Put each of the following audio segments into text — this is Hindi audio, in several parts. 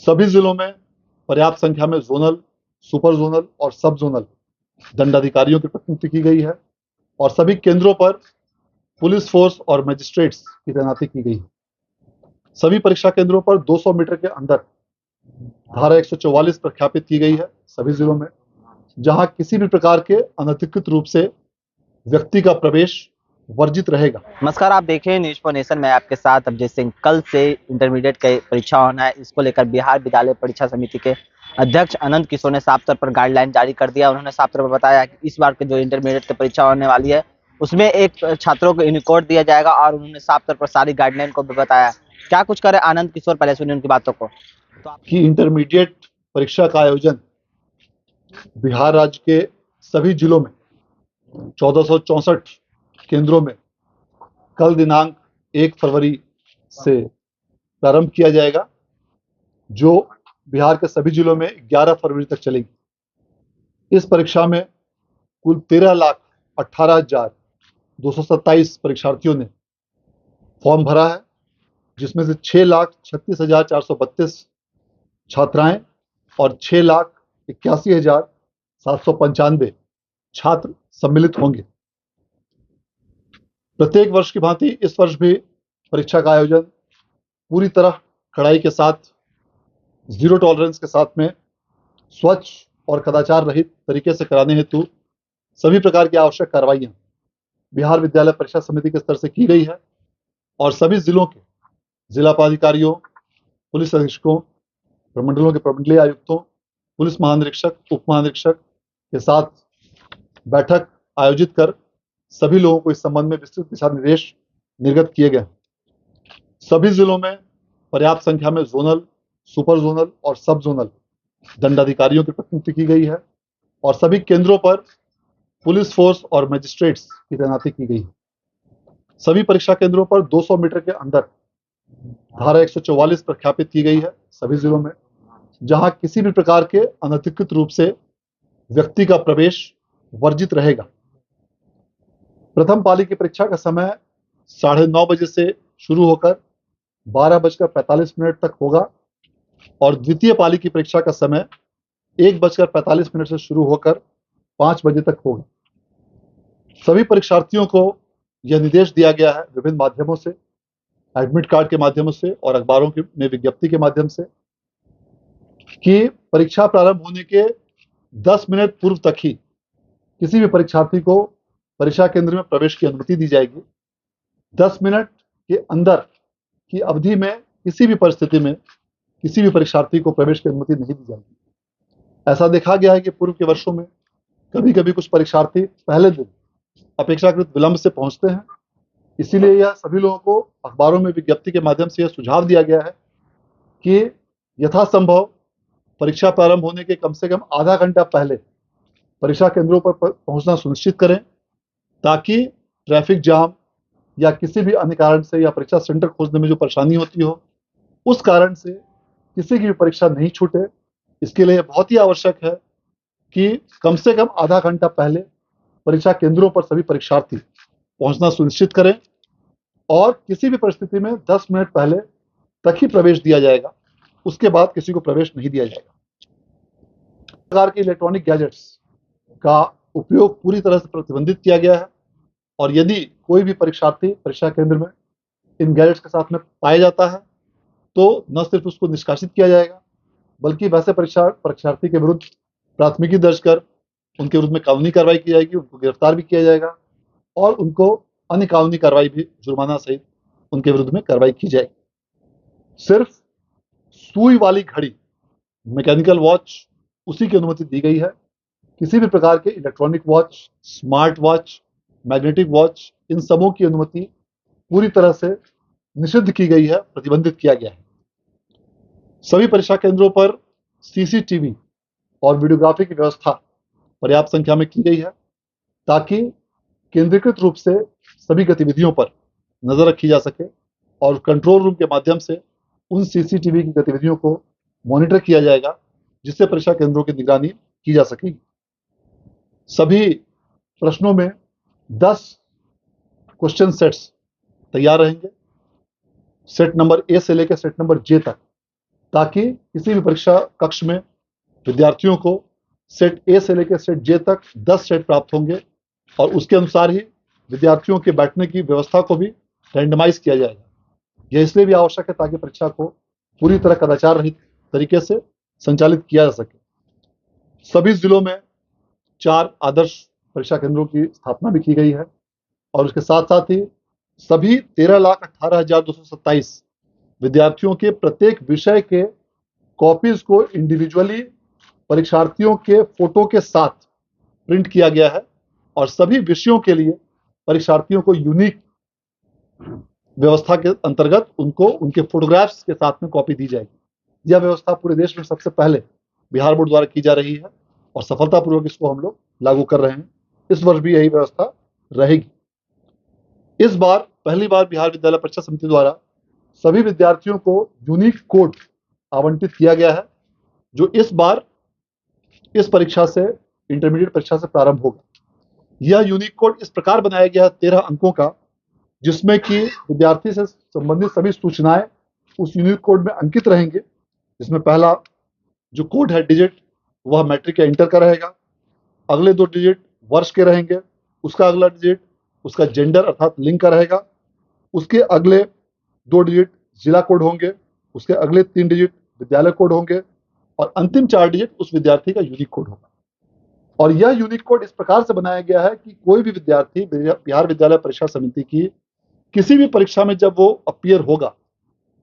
सभी जिलों में पर्याप्त संख्या में जोनल, सुपर जोनल और सब जोनल दंडाधिकारियों की प्रतिनियुक्ति की गई है और सभी केंद्रों पर पुलिस फोर्स और मजिस्ट्रेट्स की तैनाती की गई है। सभी परीक्षा केंद्रों पर 200 मीटर के अंदर धारा 144 प्रख्यापित की गई है सभी जिलों में, जहां किसी भी प्रकार के अनधिकृत रूप से व्यक्ति का प्रवेश वर्जित रहेगा। नमस्कार, आप देख रहे हैं न्यूज फॉर नेशन। मैं आपके साथ अभिजीत सिंह। कल से इंटरमीडिएट की परीक्षा होना है, इसको लेकर बिहार विद्यालय परीक्षा समिति के अध्यक्ष अनंत किशोर ने साफ तौर पर गाइडलाइन जारी कर दिया। उन्होंने साफ तौर पर बताया कि इस बार के जो इंटरमीडिएट की परीक्षा होने वाली है उसमें एक छात्रों को यूनिकोड दिया जाएगा और उन्होंने साफ तौर पर सारी गाइडलाइन को भी बताया। क्या कुछ करे आनंद किशोर, पहले सुनिए उनकी बातों को। कि इंटरमीडिएट परीक्षा का आयोजन बिहार राज्य के सभी जिलों में 1464 केंद्रों में कल दिनांक 1 फरवरी से प्रारंभ किया जाएगा, जो बिहार के सभी जिलों में 11 फरवरी तक चलेगी। इस परीक्षा में कुल 13,18,227 परीक्षार्थियों ने फॉर्म भरा है, जिसमें से 6,36,432 छात्राएं और 6,81,795 छात्र सम्मिलित होंगे। प्रत्येक वर्ष की भांति इस वर्ष भी परीक्षा का आयोजन पूरी तरह कड़ाई के साथ, जीरो टॉलरेंस के साथ में स्वच्छ और कदाचार रहित तरीके से कराने हेतु सभी प्रकार की आवश्यक कार्रवाइयां बिहार विद्यालय परीक्षा समिति के स्तर से की गई है और सभी जिलों के जिला पदाधिकारियों, पुलिस अधीक्षकों, प्रमंडलों के प्रमंडलीय आयुक्तों, पुलिस महानिरीक्षक, उप महानिरीक्षक के साथ बैठक आयोजित कर सभी लोगों को इस संबंध में विस्तृत दिशा निर्देश निर्गत किए गए। सभी जिलों में पर्याप्त संख्या में जोनल, सुपर जोनल और सब जोनल दंडाधिकारियों की प्रतिनियुक्ति की गई है और सभी केंद्रों पर पुलिस फोर्स और मजिस्ट्रेट्स की तैनाती की गई है। सभी परीक्षा केंद्रों पर 200 मीटर के अंदर धारा 144 प्रख्यापित की गई है सभी जिलों में, जहां किसी भी प्रकार के अनधिकृत रूप से व्यक्ति का प्रवेश वर्जित रहेगा। प्रथम पाली की परीक्षा का समय 9:30 बजे से शुरू होकर 12:45 तक होगा और द्वितीय पाली की परीक्षा का समय 1:45 से शुरू होकर 5 बजे तक होगा। सभी परीक्षार्थियों को यह निर्देश दिया गया है विभिन्न माध्यमों से, एडमिट कार्ड के माध्यमों से और अखबारों में विज्ञप्ति के माध्यम से, कि परीक्षा प्रारंभ होने के 10 मिनट पूर्व तक ही किसी भी परीक्षार्थी को परीक्षा केंद्र में प्रवेश की अनुमति दी जाएगी। 10 मिनट के अंदर की अवधि में किसी भी परिस्थिति में किसी भी परीक्षार्थी को प्रवेश की अनुमति नहीं दी जाएगी। ऐसा देखा गया है कि पूर्व के वर्षों में कभी कभी कुछ परीक्षार्थी पहले दिन अपेक्षाकृत विलंब से पहुंचते हैं, इसीलिए यह सभी लोगों को अखबारों में विज्ञप्ति के माध्यम से यह सुझाव दिया गया है कि यथासंभव परीक्षा प्रारंभ होने के कम से कम आधा घंटा पहले परीक्षा केंद्रों पर पहुंचना सुनिश्चित करें, ताकि ट्रैफिक जाम या किसी भी अन्य कारण से या परीक्षा सेंटर खोजने में जो परेशानी होती हो, उस कारण से किसी की भी परीक्षा नहीं छूटे। इसके लिए बहुत ही आवश्यक है कि कम से कम आधा घंटा पहले परीक्षा केंद्रों पर सभी परीक्षार्थी पहुंचना सुनिश्चित करें और किसी भी परिस्थिति में 10 मिनट पहले तक ही प्रवेश दिया जाएगा, उसके बाद किसी को प्रवेश नहीं दिया जाएगा। प्रकार के इलेक्ट्रॉनिक गैजेट्स का उपयोग पूरी तरह से प्रतिबंधित किया गया है और यदि कोई भी परीक्षार्थी परीक्षा केंद्र में इन गैजेट्स के साथ में पाया जाता है तो न सिर्फ उसको निष्कासित किया जाएगा, बल्कि वैसे परीक्षार्थी के विरुद्ध प्राथमिकी दर्ज कर उनके विरुद्ध में कानूनी कार्रवाई की जाएगी, उनको गिरफ्तार भी किया जाएगा और उनको अन्य कानूनी कार्रवाई भी, जुर्माना सहित उनके विरुद्ध में कार्रवाई की जाएगी। सिर्फ सुई वाली घड़ी, मैकेनिकल वॉच, उसी की अनुमति दी गई है। किसी भी प्रकार के electronic watch, smart watch, magnetic watch, इन सबों की अनुमति पूरी तरह से निषिद्ध की गई है, प्रतिबंधित किया गया है। सभी परीक्षा केंद्रों पर सीसीटीवी और वीडियोग्राफी की व्यवस्था पर्याप्त संख्या में की गई है, ताकि केंद्रीकृत रूप से सभी गतिविधियों पर नजर रखी जा सके और कंट्रोल रूम के माध्यम से उन सीसीटीवी की गतिविधियों को मॉनिटर किया जाएगा, जिससे परीक्षा केंद्रों की निगरानी की जा सकेगी। सभी प्रश्नों में 10 क्वेश्चन सेट्स तैयार रहेंगे, सेट नंबर ए से लेकर सेट नंबर जे तक ताकि किसी भी परीक्षा कक्ष में विद्यार्थियों को सेट ए से लेकर सेट जे तक 10 सेट प्राप्त होंगे और उसके अनुसार ही विद्यार्थियों के बैठने की व्यवस्था को भी रैंडमाइज किया जाएगा। यह इसलिए भी आवश्यक है ताकि परीक्षा को पूरी तरह कदाचार रहित तरीके से संचालित किया जा सके। सभी जिलों में 4 आदर्श परीक्षा केंद्रों की स्थापना भी की गई है और उसके साथ साथ ही सभी 13,18,227 विद्यार्थियों के प्रत्येक विषय के कॉपीज को इंडिविजुअली परीक्षार्थियों के फोटो के साथ प्रिंट किया गया है और सभी विषयों के लिए परीक्षार्थियों को यूनिक व्यवस्था के अंतर्गत उनको उनके फोटोग्राफ्स के साथ में कॉपी दी जाएगी। यह व्यवस्था पूरे देश में सबसे पहले बिहार बोर्ड द्वारा की जा रही है और सफलतापूर्वक इसको हम लोग लागू कर रहे हैं। इस वर्ष भी यही व्यवस्था रहेगी। इस बार पहली बार बिहार विद्यालय परीक्षा समिति द्वारा सभी विद्यार्थियों को यूनिक कोड आवंटित किया गया है, जो इस बार इस परीक्षा से इंटरमीडिएट परीक्षा से प्रारंभ होगा। यह यूनिक कोड इस प्रकार बनाया गया है 13 अंकों का, जिसमें कि विद्यार्थी से संबंधित सभी सूचनाएं उस यूनिक कोड में अंकित रहेंगे। इसमें पहला जो कोड है डिजिट वह मैट्रिक या इंटर का रहेगा, अगले 2 डिजिट वर्ष के रहेंगे, उसका अगला डिजिट उसका जेंडर अर्थात लिंग का रहेगा, उसके अगले 2 डिजिट जिला कोड होंगे, उसके अगले 3 डिजिट विद्यालय कोड होंगे और अंतिम 4 डिजिट उस विद्यार्थी का यूनिक कोड होगा। और यह यूनिक कोड इस प्रकार से बनाया गया है कि कोई भी विद्यार्थी बिहार विद्यालय परीक्षा समिति की किसी भी परीक्षा में जब वो अपीयर होगा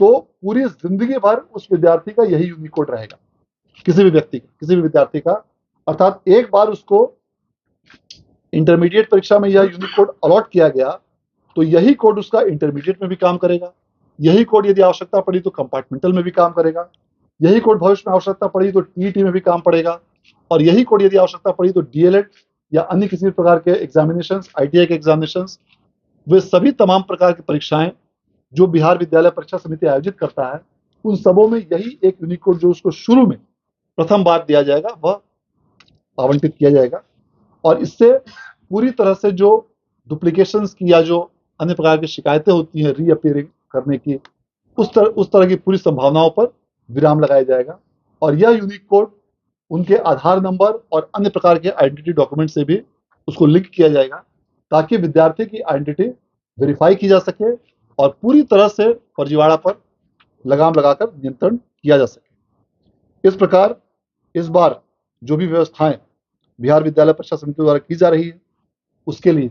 तो पूरी जिंदगी भर उस विद्यार्थी का यही यूनिक कोड रहेगा, किसी भी विद्यार्थी का। अर्थात एक बार उसको इंटरमीडिएट परीक्षा में यह यूनिक कोड अलॉट किया गया तो यही कोड उसका इंटरमीडिएट में भी काम करेगा, यही कोड यदि आवश्यकता पड़ी तो कंपार्टमेंटल में भी काम करेगा, यही कोड भविष्य में आवश्यकता पड़ी तो टीईटी में भी काम पड़ेगा और यही कोड यदि आवश्यकता पड़ी तो डीएलएड या अन्य किसी भी प्रकार के एग्जामिनेशंस, आईटीआई के एग्जामिनेशंस, वे सभी तमाम प्रकार की परीक्षाएं जो बिहार विद्यालय परीक्षा समिति आयोजित करता है उन सबों में यही एक यूनिक कोड जो उसको शुरू में प्रथम बार दिया जाएगा वह आवंटित किया जाएगा। और इससे पूरी तरह से जो डुप्लीकेशंस की या जो अन्य प्रकार की शिकायतें होती हैं रीअपीयरिंग करने की, उस तरह की पूरी संभावनाओं पर विराम लगाया जाएगा। और यह यूनिक कोड उनके आधार नंबर और अन्य प्रकार के आइडेंटिटी डॉक्यूमेंट से भी उसको लिंक किया जाएगा ताकि विद्यार्थी की आइडेंटिटी वेरीफाई की जा सके और पूरी तरह से फर्जीवाड़ा पर लगाम लगाकर नियंत्रण किया जा सके। इस प्रकार इस बार जो भी व्यवस्थाएं बिहार विद्यालय परीक्षा समिति द्वारा की जा रही है उसके लिए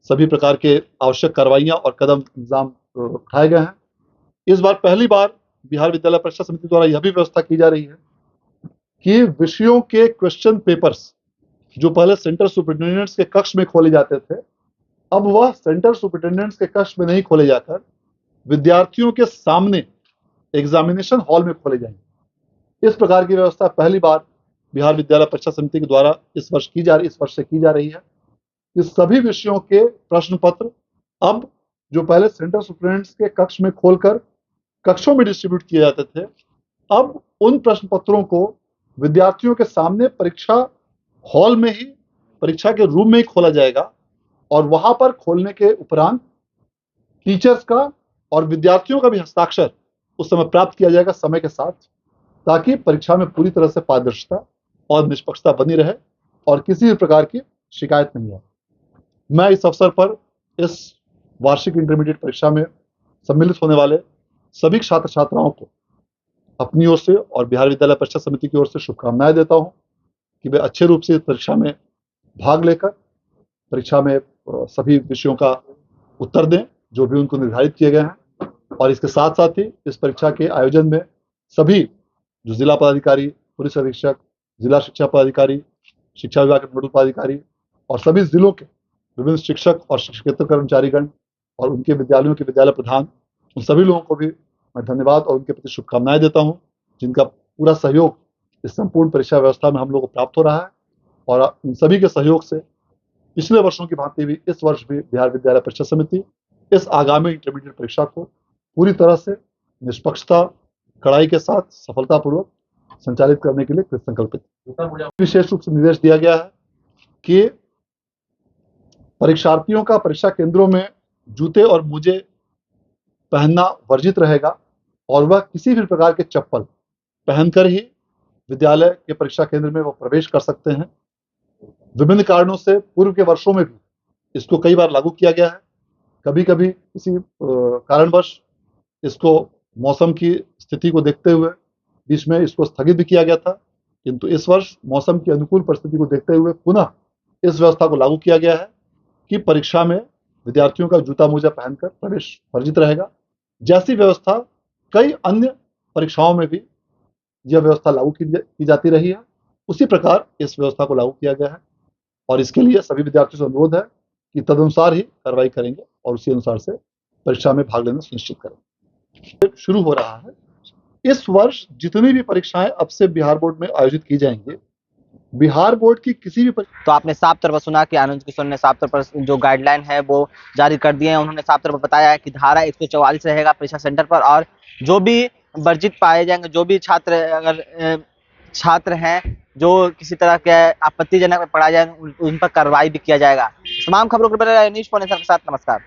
सभी प्रकार के आवश्यक कार्रवाइयां और कदम इंतजाम उठाए गए हैं। इस बार पहली बार बिहार विद्यालय परीक्षा समिति द्वारा यह भी व्यवस्था की जा रही है कि विषयों के क्वेश्चन पेपर्स जो पहले सेंटर सुपरिटेंडेंट्स के कक्ष में खोले जाते थे, अब वह सेंटर सुपरिटेंडेंट्स के कक्ष में नहीं खोले जाकर विद्यार्थियों के सामने एग्जामिनेशन हॉल में खोले जाएंगे। इस प्रकार की व्यवस्था पहली बार बिहार विद्यालय परीक्षा समिति के द्वारा इस वर्ष से की जा रही है कि सभी विषयों के प्रश्न पत्र अब जो पहले सेंटर सुपरिटेंडेंट्स के कक्ष में खोलकर कक्षों में डिस्ट्रीब्यूट किए जाते थे, अब उन प्रश्न पत्रों को विद्यार्थियों के सामने परीक्षा हॉल में ही, परीक्षा के रूम में ही खोला जाएगा और वहां पर खोलने के उपरांत टीचर्स का और विद्यार्थियों का भी हस्ताक्षर उस समय प्राप्त किया जाएगा समय के साथ, ताकि परीक्षा में पूरी तरह से पारदर्शिता और निष्पक्षता बनी रहे और किसी भी प्रकार की शिकायत नहीं आए। मैं इस अवसर पर इस वार्षिक इंटरमीडिएट परीक्षा में सम्मिलित होने वाले सभी छात्र छात्राओं को अपनी ओर से और बिहार विद्यालय परीक्षा समिति की ओर से शुभकामनाएं देता हूं कि वे अच्छे रूप से इस परीक्षा में भाग लेकर परीक्षा में सभी विषयों का उत्तर दें जो भी उनको निर्धारित किए गए हैं। और इसके साथ साथ ही इस परीक्षा के आयोजन में सभी जो जिला पदाधिकारी, पुलिस अधीक्षक, जिला शिक्षा पदाधिकारी, शिक्षा विभाग के नोडल पदाधिकारी और सभी जिलों के विभिन्न शिक्षक और शिक्षकेतर कर्मचारीगण और उनके विद्यालयों के विद्यालय प्रधान, उन सभी लोगों को भी मैं धन्यवाद और उनके प्रति शुभकामनाएं देता हूं, जिनका पूरा सहयोग इस संपूर्ण परीक्षा व्यवस्था में हम लोगों को प्राप्त हो रहा है। और उन सभी के सहयोग से पिछले वर्षों की भांति भी इस वर्ष भी बिहार विद्यालय परीक्षा समिति इस आगामी इंटरमीडिएट परीक्षा को पूरी तरह से निष्पक्षता, कड़ाई के साथ सफलतापूर्वक संचालित करने के लिए कृत संकल्पित। विशेष रूप से निर्देश दिया गया है कि परीक्षार्थियों का परीक्षा केंद्रों में जूते और मोजे पहनना वर्जित रहेगा और वह किसी भी प्रकार के चप्पल पहनकर ही विद्यालय के परीक्षा केंद्र में वो प्रवेश कर सकते हैं। विभिन्न कारणों से पूर्व के वर्षों में भी इसको कई बार लागू किया गया है। कभी कभी किसी कारणवश इसको मौसम की स्थिति को देखते हुए बीच में इसको स्थगित भी किया गया था, किंतु इस वर्ष मौसम की अनुकूल परिस्थिति को देखते हुए पुनः इस व्यवस्था को लागू किया गया है कि परीक्षा में विद्यार्थियों का जूता मोजा पहनकर प्रवेश वर्जित रहेगा। जैसी व्यवस्था कई अन्य परीक्षाओं में भी यह व्यवस्था लागू की जाती रही है, उसी प्रकार इस व्यवस्था को लागू किया गया है और इसके लिए सभी विद्यार्थियों से अनुरोध है कि तदनुसार ही कार्रवाई करेंगे और उसी अनुसार से परीक्षा में भाग लेना सुनिश्चित करेंगे। शुरू हो रहा है। इस वर्ष जितनी भी परीक्षाएं अब से बिहार बोर्ड में आयोजित की जाएंगी, बिहार बोर्ड की किसी भी तो आपने साफ तौर पर सुना कि आनंद किशोर ने साफ तौर पर जो गाइडलाइन है वो जारी कर दिए हैं। उन्होंने साफ तौर पर बताया है कि धारा 144 रहेगा परीक्षा सेंटर पर और जो भी वर्जित पाए जाएंगे, जो भी छात्र हैं जो किसी तरह के आपत्तिजनक पढ़ाए जाए उन पर कार्रवाई भी किया जाएगा। तमाम खबरों के लिए न्यूज़ 4 नेशन के साथ नमस्कार।